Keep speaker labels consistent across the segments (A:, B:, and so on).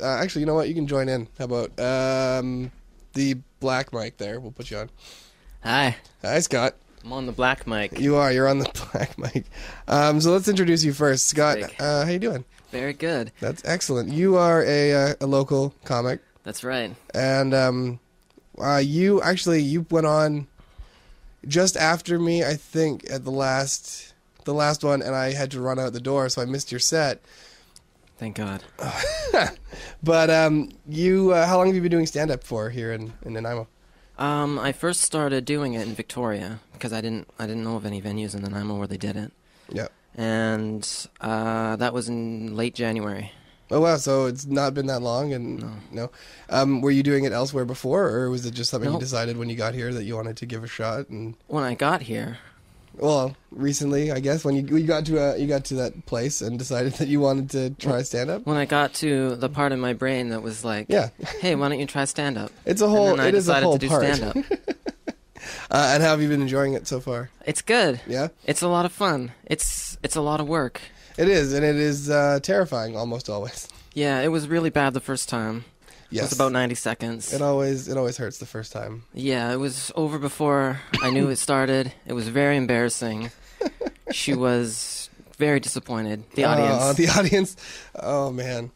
A: Actually, you know what? You can join in. How about the black mic there? We'll put you on.
B: Hi.
A: Hi, Scott.
B: I'm on the black mic.
A: You are. You're on the black mic. So let's introduce you first. Scott, how you doing?
B: Very good.
A: That's excellent. You are a local comic.
B: That's right.
A: And you went on just after me, I think, at the last one, and I had to run out the door, so I missed your set.
B: Thank God.
A: But you, how long have you been doing stand-up for here in Nanaimo?
B: I first started doing it in Victoria because I didn't know of any venues in Nanaimo where they did it.
A: Yeah.
B: And that was in late January.
A: Oh wow! So it's not been that long, and no. Were you doing it elsewhere before, or was it just something you decided when you got here that you wanted to give a shot? And
B: when I got here,
A: well, recently, I guess when you got to that place and decided that you wanted to try stand up.
B: When I got to the part of my brain that was like,
A: yeah,
B: hey, why don't you try stand up?
A: It's a whole.
B: And then
A: it is a whole
B: to do
A: part.
B: stand up.
A: And how have you been enjoying it so far?
B: It's good.
A: Yeah,
B: it's a lot of fun. It's a lot of work.
A: It is, and it is terrifying almost always.
B: Yeah, it was really bad the first time.
A: Yes.
B: It was about 90 seconds.
A: It always hurts the first time.
B: Yeah, it was over before I knew it started. It was very embarrassing. She was very disappointed. The audience.
A: The audience. Oh man.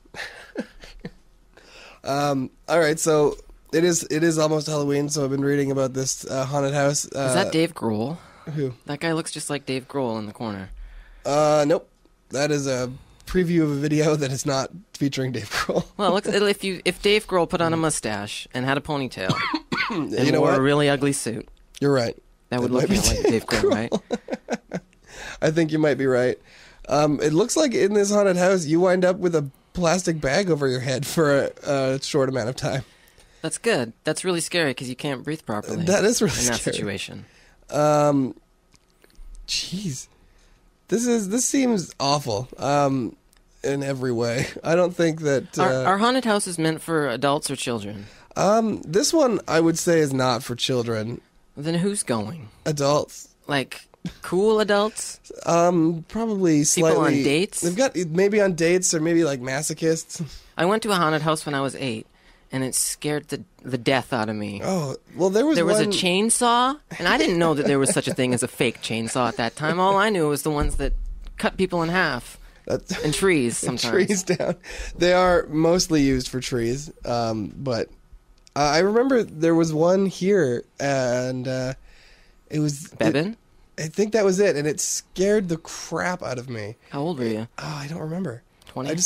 A: All right, so it is almost Halloween, so I've been reading about this haunted house.
B: Is that Dave Grohl?
A: Who?
B: That guy looks just like Dave Grohl in the corner.
A: Nope. That is a preview of a video that is not featuring Dave Grohl.
B: Well, if Dave Grohl put on a mustache and had a ponytail and
A: wore
B: a really ugly suit,
A: you're right.
B: That would look like Dave Grohl, right?
A: I think you might be right. It looks like in this haunted house you wind up with a plastic bag over your head for a short amount of time.
B: That's good. That's really scary because you can't breathe properly.
A: That is really
B: scary. In that
A: scary.
B: situation.
A: Jeez. This seems awful in every way. I don't think that...
B: Are haunted houses meant for adults or children?
A: This one, I would say, is not for children.
B: Then who's going?
A: Adults.
B: Like, cool adults?
A: Probably slightly...
B: People on dates?
A: They've got maybe on dates or maybe like masochists.
B: I went to a haunted house when I was 8. And it scared the death out of me.
A: Oh, well, there was
B: a chainsaw, and I didn't know that there was such a thing as a fake chainsaw at that time. All I knew was the ones that cut people in half. And trees, sometimes.
A: Trees down. They are mostly used for trees, but I remember there was one here, and it was...
B: Bevin?
A: I think that was it, and it scared the crap out of me.
B: How old were you?
A: Oh, I don't remember.
B: 20?
A: It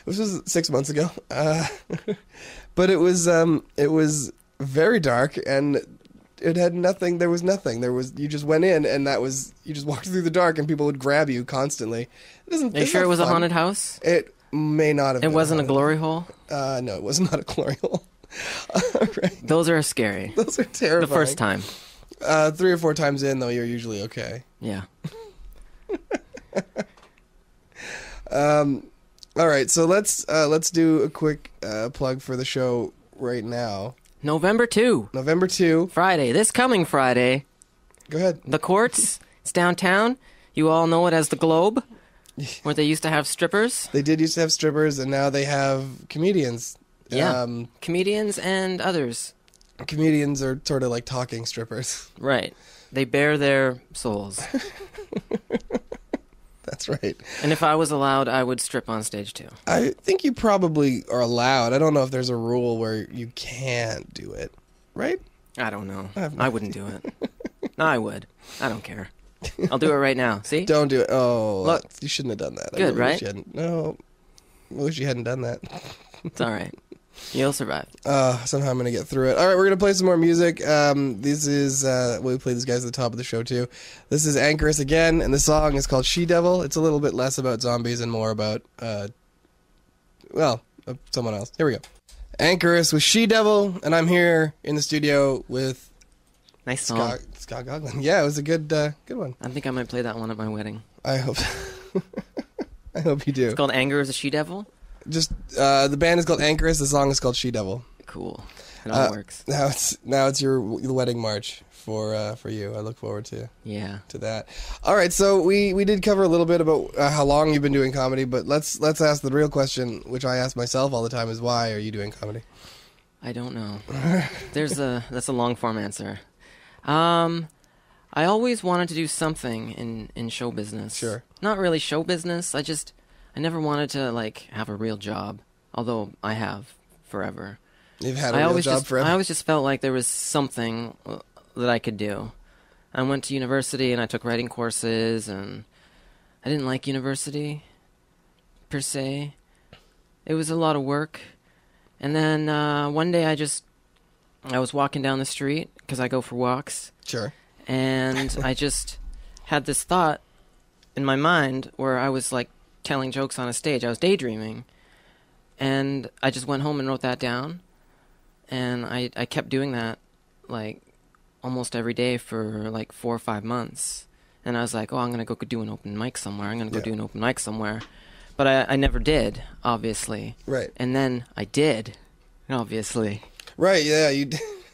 A: was 6 months ago. But it was very dark, and it had nothing. There was nothing. You just went in, and you just walked through the dark, and people would grab you constantly.
B: Are you sure it was a haunted house?
A: It may not have been.
B: It wasn't a glory hole?
A: No, it was not a glory hole. All right.
B: Those are scary.
A: Those are terrifying.
B: The first time.
A: 3 or 4 times in, though, you're usually okay.
B: Yeah.
A: All right, so let's do a quick plug for the show right now.
B: November 2.
A: November 2.
B: Friday. This coming Friday.
A: Go ahead.
B: The Courts. It's downtown. You all know it as the Globe, where they used to have strippers.
A: They did used to have strippers, and now they have comedians.
B: Yeah, comedians and others.
A: Comedians are sort of like talking strippers.
B: Right. They bare their souls.
A: That's right.
B: And if I was allowed, I would strip on stage too.
A: I think you probably are allowed. I don't know if there's a rule where you can't do it, right?
B: I don't know. I wouldn't do it. No, I would. I don't care. I'll do it right now. See?
A: Don't do it. Oh,
B: look,
A: you shouldn't have done that.
B: Good, right?
A: No, I wish you hadn't done that.
B: It's all right. You'll survive.
A: Somehow I'm going to get through it. All right, we're going to play some more music. This is, we play these guys at the top of the show, too. This is Anchoress again, and the song is called She-Devil. It's a little bit less about zombies and more about, someone else. Here we go. Anchoress with She-Devil, and I'm here in the studio with...
B: Nice song.
A: Scott Goglin. Yeah, it was a good one.
B: I think I might play that one at my wedding.
A: I hope I hope you do.
B: It's called Anger is a She-Devil?
A: Just, the band is called Anchoress, the song is called She-Devil.
B: Cool. It all works.
A: Now it's your wedding march for you. I look forward to that. All right, so we did cover a little bit about how long you've been doing comedy, but let's ask the real question, which I ask myself all the time, is why are you doing comedy?
B: I don't know. That's a long form answer. I always wanted to do something in show business. Sure. Not really show business. I never wanted to like have a real job, although I have forever.
A: You've had a real job forever?
B: I always just felt like there was something that I could do. I went to university and I took writing courses, and I didn't like university, per se. It was a lot of work. And then one day I was walking down the street, because I go for walks.
A: Sure.
B: And I just had this thought in my mind where I was like telling jokes on a stage. I was daydreaming. And I just went home and wrote that down. And I kept doing that like almost every day for like 4 or 5 months. And I was like, I'm going to go do an open mic somewhere. I'm going to go do an open mic somewhere. But I never did, obviously.
A: Right.
B: And then I did, obviously.
A: Right, yeah.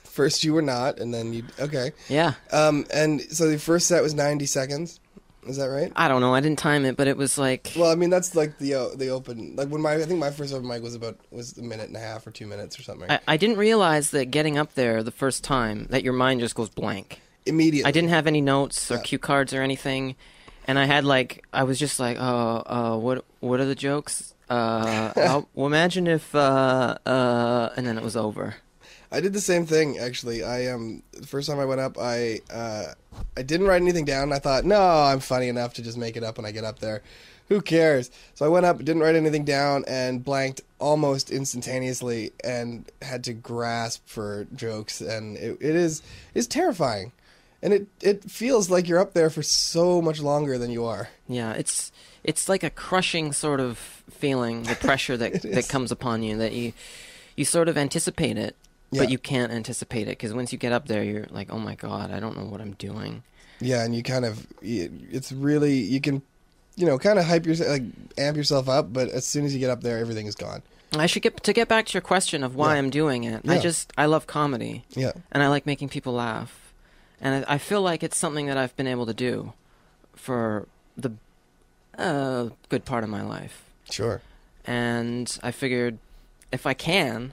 A: First you were not, and then you... Okay.
B: Yeah.
A: And so the first set was 90 seconds. Is that right?
B: I don't know. I didn't time it, but it was like...
A: Well, I mean, that's like the open... Like when I think my first open mic was a minute and a half or 2 minutes or something.
B: I didn't realize that getting up there the first time, that your mind just goes blank.
A: Immediately.
B: I didn't have any notes or cue cards or anything. And I was just like, what are the jokes? Well, imagine if, and then it was over.
A: I did the same thing, actually. The first time I went up, I didn't write anything down. I thought, no, I'm funny enough to just make it up when I get up there. Who cares? So I went up, didn't write anything down, and blanked almost instantaneously, and had to grasp for jokes. And it is terrifying. And it feels like you're up there for so much longer than you are.
B: Yeah, it's like a crushing sort of feeling, the pressure that comes upon you, that you sort of anticipate it, but you can't anticipate it, because once you get up there, you're like, oh my God, I don't know what I'm doing.
A: Yeah, and you kind of, it's really, you can, kind of hype yourself, like amp yourself up, but as soon as you get up there, everything is gone.
B: I should get back to your question of why I'm doing it. Yeah. I love comedy. Yeah. And I like making people laugh. And I feel like it's something that I've been able to do for the good part of my life.
A: Sure.
B: And I figured if I can,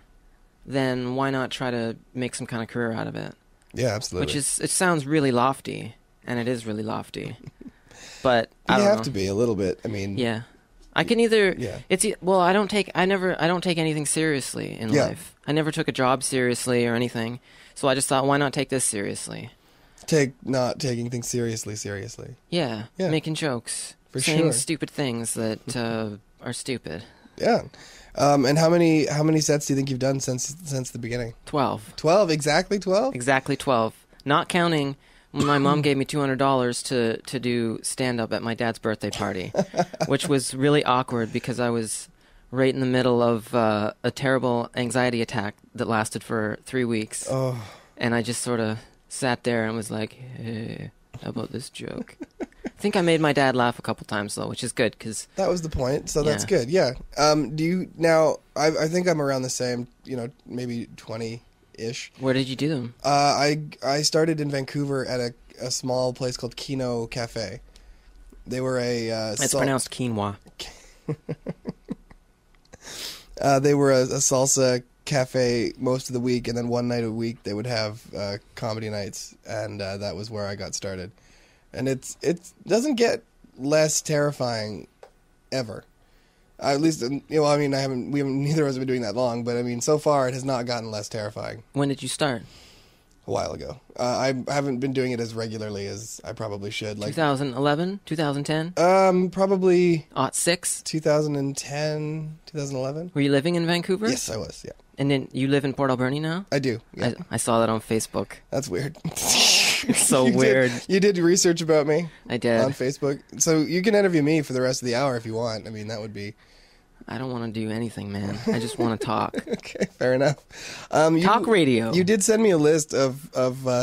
B: then why not try to make some kind of career out of it?
A: Yeah, absolutely.
B: It sounds really lofty, and it is really lofty. But
A: you have to be a little bit. I mean,
B: yeah. I can either I don't take anything seriously in life. I never took a job seriously or anything. So I just thought, why not take this seriously?
A: Not taking things seriously.
B: Yeah, making jokes, saying stupid things that are stupid.
A: Yeah, and how many sets do you think you've done since the beginning?
B: 12.
A: 12, exactly 12.
B: Exactly 12. Not counting when my mom gave me $200 to do stand up at my dad's birthday party, which was really awkward because I was right in the middle of a terrible anxiety attack that lasted for 3 weeks. Oh. And I just sort of sat there and was like, hey, how about this joke? I think I made my dad laugh a couple times, though, which is good. Cause,
A: that was the point, so that's good, yeah. Do you, now, I think I'm around the same, maybe 20-ish.
B: Where did you do them?
A: I started in Vancouver at a small place called Kino Cafe. They were
B: It's pronounced quinoa.
A: They were a salsa cafe most of the week, and then one night a week they would have comedy nights, and that was where I got started. And it doesn't get less terrifying ever. At least, neither of us have been doing that long, but I mean, so far it has not gotten less terrifying.
B: When did you start?
A: A while ago. I haven't been doing it as regularly as I probably should.
B: 2011? 2010?
A: Probably...
B: 06?
A: 2010, 2011.
B: Were you living in Vancouver?
A: Yes, I was, yeah.
B: And then you live in Port Alberni now?
A: I do, yeah.
B: I saw that on Facebook.
A: That's weird.
B: It's so weird.
A: You did research about me?
B: I did.
A: On Facebook? So you can interview me for the rest of the hour if you want. I mean, that would be...
B: I don't want to do anything, man. I just want to talk.
A: Okay, fair enough.
B: Talk radio.
A: You did send me a list of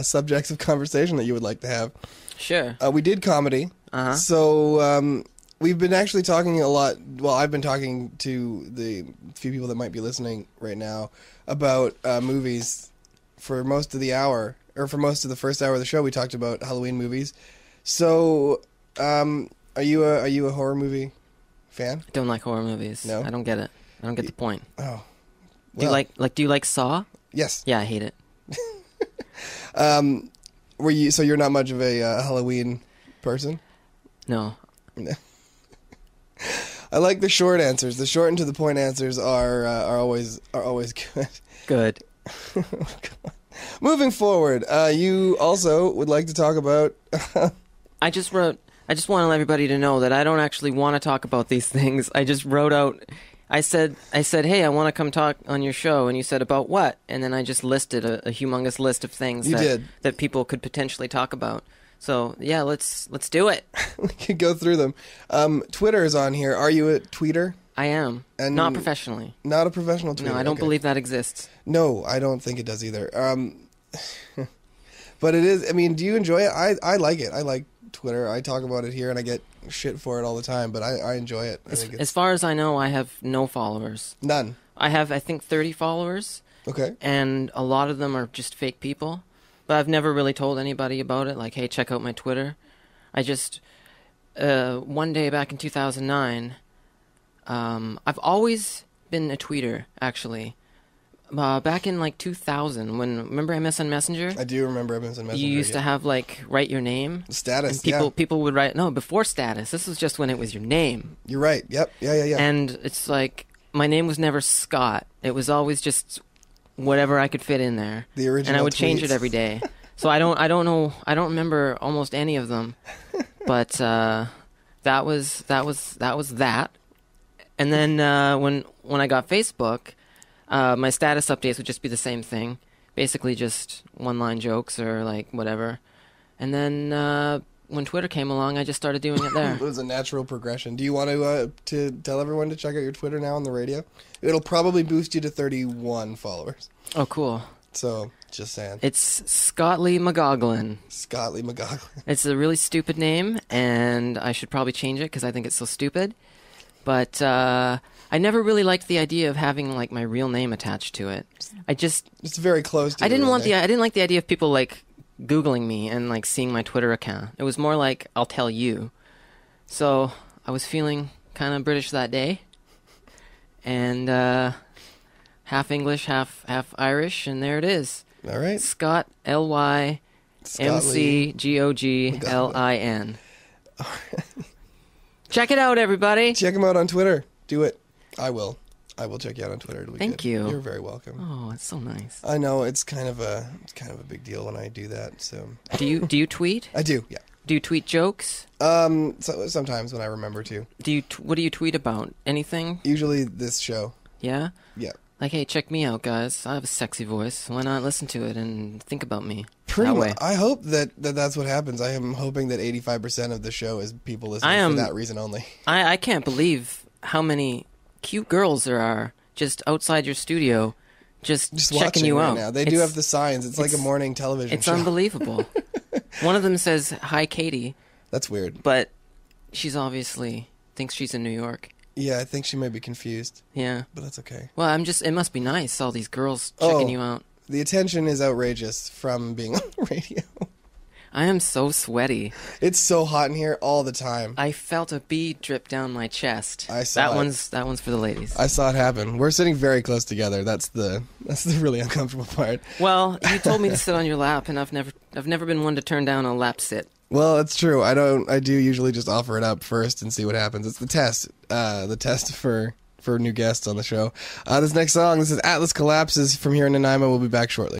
A: subjects of conversation that you would like to have.
B: Sure.
A: We did comedy.
B: Uh-huh.
A: So we've been actually talking a lot. Well, I've been talking to the few people that might be listening right now about movies for most of the hour, or for most of the first hour of the show. We talked about Halloween movies. So, are you a horror movie fan?
B: I don't like horror movies.
A: No?
B: I don't get it. I don't get the point.
A: Oh,
B: Do you like Saw?
A: Yes.
B: Yeah, I hate it.
A: So you're not much of a Halloween person?
B: No.
A: I like the short answers. The short and to the point answers are always good.
B: Good.
A: Oh, God. Moving forward, you also would like to talk about.
B: I just want everybody to know that I don't actually want to talk about these things. I just wrote out. I said, hey, I want to come talk on your show, and you said about what? And then I just listed a humongous list of things that people could potentially talk about. So yeah, let's do it.
A: We could go through them. Twitter is on here. Are you a tweeter?
B: I am. And not professionally.
A: Not a professional tweeter.
B: No, I don't believe that exists.
A: No, I don't think it does either. But it is. I mean, do you enjoy it? I like it. I like Twitter. I talk about it here, and I get shit for it all the time. But I enjoy it.
B: As far as I know, I have no followers.
A: None.
B: I have, I think, 30 followers.
A: Okay.
B: And a lot of them are just fake people. But I've never really told anybody about it. Like, hey, check out my Twitter. I just one day back in 2009. I've always been a tweeter, actually. Back in like 2000, remember MSN Messenger?
A: I do remember MSN Messenger.
B: You used to have like write your name.
A: Status.
B: And people would write before status. This was just when it was your name.
A: You're right. Yep. Yeah.
B: And it's like my name was never Scott. It was always just whatever I could fit in there.
A: The original.
B: And I would
A: tweets.
B: change it every day. So I don't know. I don't remember almost any of them. But that was that. And then when I got Facebook, my status updates would just be the same thing, basically just one-line jokes or like whatever. And then when Twitter came along, I just started doing it there.
A: It was a natural progression. Do you want to tell everyone to check out your Twitter now on the radio? It'll probably boost you to 31 followers.
B: Oh, cool.
A: So, just saying.
B: It's Scott Lee McGoglin.
A: Scott Lee McGoglin.
B: It's a really stupid name, and I should probably change it because I think it's so stupid. But I never really liked the idea of having like my real name attached to it.
A: It's very close to
B: I didn't like the idea of people like Googling me and like seeing my Twitter account. It was more like I'll tell you. So I was feeling kind of British that day, and half English, half Irish, and there it is.
A: All right.
B: Scott LY McGoglin.
A: All right.
B: Check it out, everybody.
A: Check him out on Twitter. Do it. I will check you out on Twitter.
B: Thank you.
A: You're very welcome.
B: Oh, it's so nice.
A: I know it's kind of a big deal when I do that. So.
B: Do you tweet?
A: I do. Yeah.
B: Do you tweet jokes?
A: So, sometimes when I remember to.
B: What do you tweet about? Anything?
A: Usually this show.
B: Yeah.
A: Yeah.
B: Like, hey, check me out, guys. I have a sexy voice. Why not listen to it and think about me?
A: Pretty much. I hope that's what happens. I am hoping that 85% of the show is people listening for that reason only.
B: I can't believe how many cute girls there are just outside your studio, just checking you out.
A: Now. They do have the signs. It's like a morning television show.
B: It's unbelievable. One of them says, "Hi, Katie."
A: That's weird.
B: But she's obviously thinks she's in New York.
A: Yeah, I think she might be confused.
B: Yeah.
A: But that's okay.
B: Well, it must be nice, all these girls checking you out.
A: The attention is outrageous from being on the radio.
B: I am so sweaty.
A: It's so hot in here all the time.
B: I felt a bee drip down my chest.
A: I saw
B: that one's for the ladies.
A: I saw it happen. We're sitting very close together. That's the really uncomfortable part.
B: Well, you told me to sit on your lap, and I've never been one to turn down a lap sit.
A: Well, that's true. I do usually just offer it up first and see what happens. It's the test. The test for new guests on the show. This next song, this is Atlas Collapses from here in Nanaimo. We'll be back shortly.